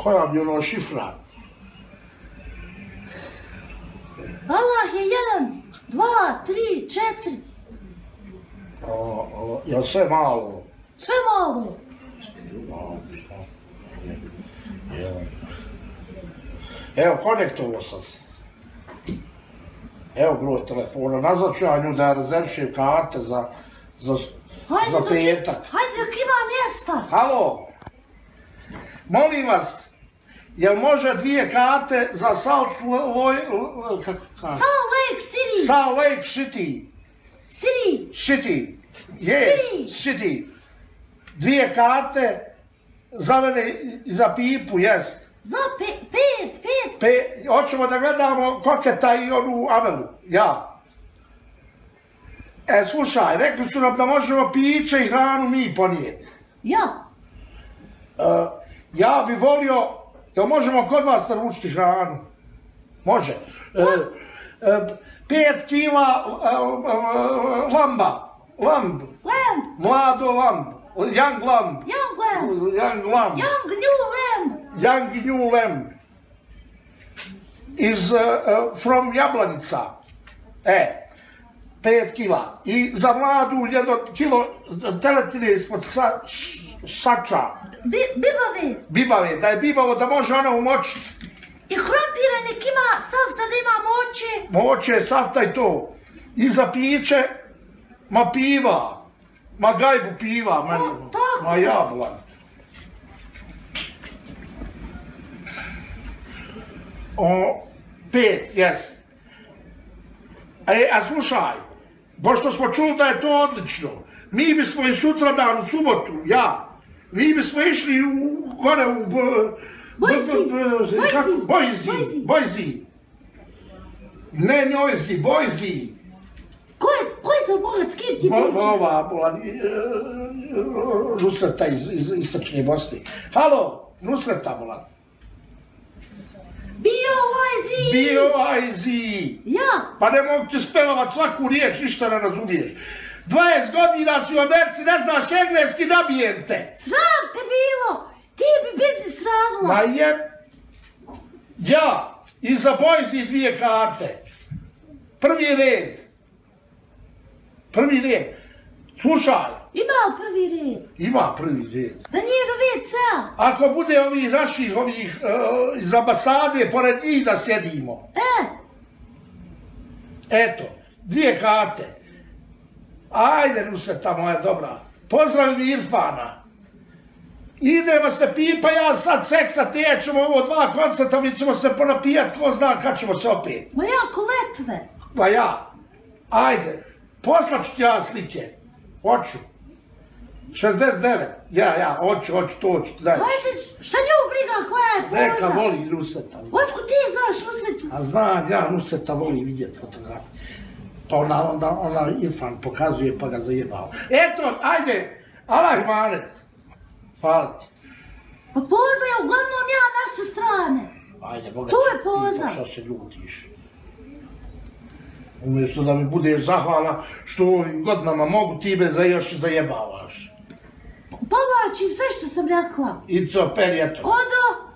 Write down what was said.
Koja bi ono šifra? Allah je 1, 2, 3, 4. Jel sve malo? Sve malo. Evo, konektovao sam se. Evo broj telefona. Nazvat ću ja nju da rezervišem karte za petak. Hajde dok ima mjesta. Halo? Molim vas, jel može 2 karte za Salt Lake City. Salt Lake City. City. Yes, City. 2 karte za mene i za Pipu, jest. Za 5. Hoćemo da gledamo Koketa i onu Amelu, ja. Slušaj, rekli su nam da možemo piće i hranu mi ponijeti. Ja. Ja bi volio, jel možemo kod vas naručiti hranu? Može. 5 kila lamba. Mlado lamb. Young lamb. Young new lamb. From Jablanica. 5 kila. I za mladu 1 kilo teletine ispod sača. Bibave, da je bibavo da može ona umočiti. I krompira nek ima safta da ima moće. Moće, safta i to. I za piće, ma piva. Ma gajbu piva, ma jablan. Pet, jes. A slušaj, pošto smo čuli da je to odlično, mi bismo i sutra dan, u subotu, mi bismo išli gore u Bojzi. Ne Njojzi, Bojzi. Ko je to bogat, s kim ti priča? Ova, Nusreta iz istočne Bosne. Halo, Nusreta, bolan. B.O.I.Z. Ja. Pa ne mogu ti spelovat svaku riječ, ništa ne razumiješ. 20 godina si u Americi, ne znaš engleski, nabijem te. Sram te bilo, ti bi biznis radila. Ma ja, i za Bojzi 2 karte. Prvi red. Slušaj. Ima li prvi red? Ima prvi red. Da nije do WC-a? Ako bude ovih naših, iz ambasade, pored njih da sjedimo. Eto, 2 karte. Ajde, Nusreta moja dobra. Pozdravi mi Irfana. Idemo se Pipa, ja sad seksat, nećemo ovo 2 koncerta, mi ćemo se ponapijat, ko zna kad ćemo se opet. Ma ja, koletve. Ma ja. Ajde, poslaću ti ja slike. Hoću. 69. Ja, hoću, to ću ti daj. Ajde, šta nju briga koja je poza? Neka voli Nusreta. Otkud ti znaš Nusretu? A znam, ja Nusreta voli vidjeti fotografije. Pa ona Irfan pokazuje pa ga zajebao. Eto, ajde, Allah manet. Hvala ti. Pa poza je uglavnom ja na sve strane. Ajde, Boga to je poza. Šta se ljutiš? Umjesto da mi budeš zahvalna što ovim godinama mogu ti me još i zajebavaš. Povlačim sve što sam rekla. Ico, perijeto. Odo.